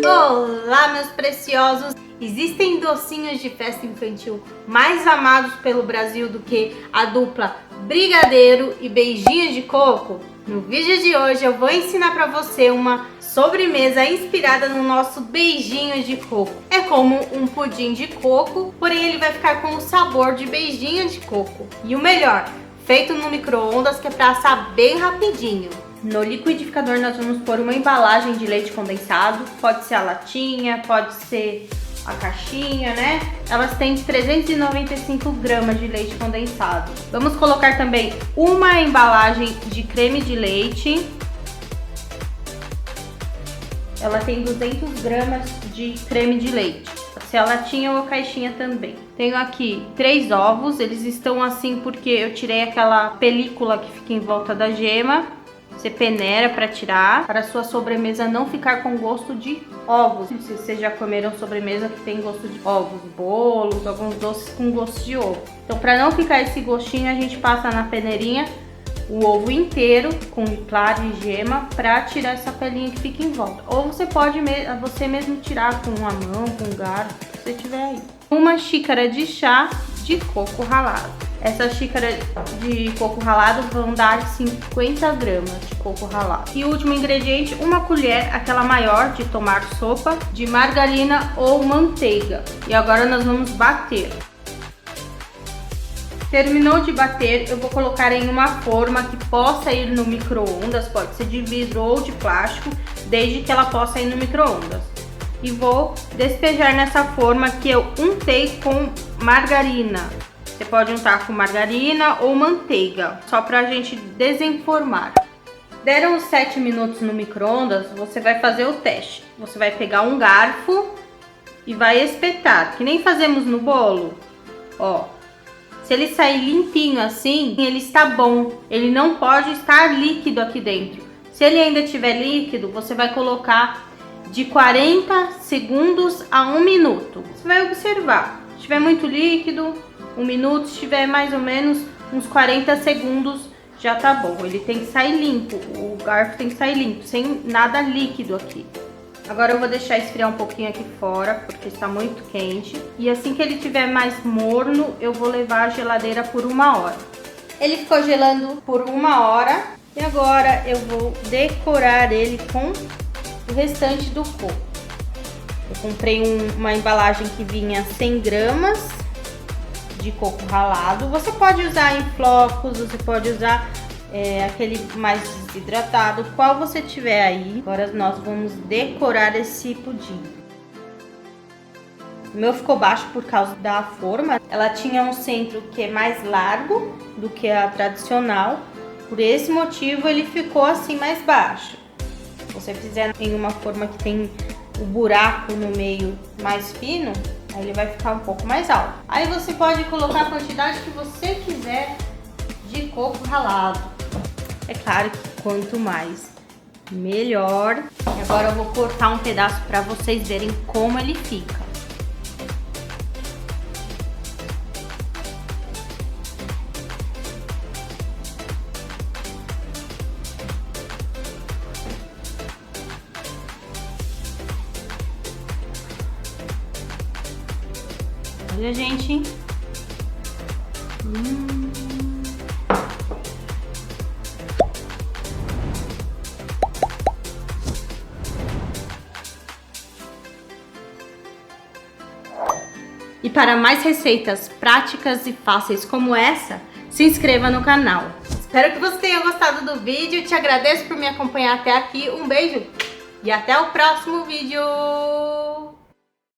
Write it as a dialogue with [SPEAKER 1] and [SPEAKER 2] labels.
[SPEAKER 1] Olá, meus preciosos! Existem docinhos de festa infantil mais amados pelo Brasil do que a dupla brigadeiro e beijinho de coco? No vídeo de hoje eu vou ensinar para você uma sobremesa inspirada no nosso beijinho de coco. É como um pudim de coco, porém ele vai ficar com o sabor de beijinho de coco. E o melhor, feito no micro-ondas, que é para assar bem rapidinho. No liquidificador nós vamos pôr uma embalagem de leite condensado, pode ser a latinha, pode ser a caixinha, né? Elas têm 395 gramas de leite condensado. Vamos colocar também uma embalagem de creme de leite. Ela tem 200 gramas de creme de leite. Pode ser a latinha ou a caixinha também. Tenho aqui 3 ovos, eles estão assim porque eu tirei aquela película que fica em volta da gema. Você peneira para tirar, para a sua sobremesa não ficar com gosto de ovos. Não sei se vocês já comeram sobremesa que tem gosto de ovos, bolos, alguns doces com gosto de ovo. Então, para não ficar esse gostinho, a gente passa na peneirinha o ovo inteiro com claro e gema para tirar essa pelinha que fica em volta. Ou você pode você mesmo tirar com uma mão, com um garfo, se você tiver aí. Uma xícara de chá de coco ralado. Essa xícara de coco ralado vão dar 50 gramas de coco ralado. E o último ingrediente, uma colher, aquela maior de tomar sopa, de margarina ou manteiga. E agora nós vamos bater. Terminou de bater, eu vou colocar em uma forma que possa ir no micro-ondas, pode ser de vidro ou de plástico, desde que ela possa ir no micro-ondas. E vou despejar nessa forma que eu untei com margarina. Você pode untar com margarina ou manteiga, só pra gente desenformar. Deram os 7 minutos no micro-ondas, você vai fazer o teste. Você vai pegar um garfo e vai espetar, que nem fazemos no bolo. Ó, se ele sair limpinho assim, ele está bom. Ele não pode estar líquido aqui dentro. Se ele ainda estiver líquido, você vai colocar de 40 segundos a 1 minuto. Você vai observar. Se estiver muito líquido, 1 minuto, se tiver mais ou menos uns 40 segundos, já tá bom. Ele tem que sair limpo, o garfo tem que sair limpo, sem nada líquido aqui. Agora eu vou deixar esfriar um pouquinho aqui fora, porque está muito quente. E assim que ele tiver mais morno, eu vou levar à geladeira por 1 hora. Ele ficou gelando por 1 hora. E agora eu vou decorar ele com o restante do coco. Eu comprei uma embalagem que vinha 100 gramas de coco ralado. Você pode usar em flocos, você pode usar aquele mais desidratado, qual você tiver aí. Agora nós vamos decorar esse pudim. O meu ficou baixo por causa da forma. Ela tinha um centro que é mais largo do que a tradicional. Por esse motivo ele ficou assim mais baixo. Se você fizer em uma forma que tem o buraco no meio mais fino, aí ele vai ficar um pouco mais alto. Aí você pode colocar a quantidade que você quiser de coco ralado. É claro que quanto mais, melhor. E agora eu vou cortar um pedaço para vocês verem como ele fica. Olha, gente. E para mais receitas práticas e fáceis como essa, se inscreva no canal. Espero que você tenha gostado do vídeo. Te agradeço por me acompanhar até aqui. Um beijo e até o próximo vídeo.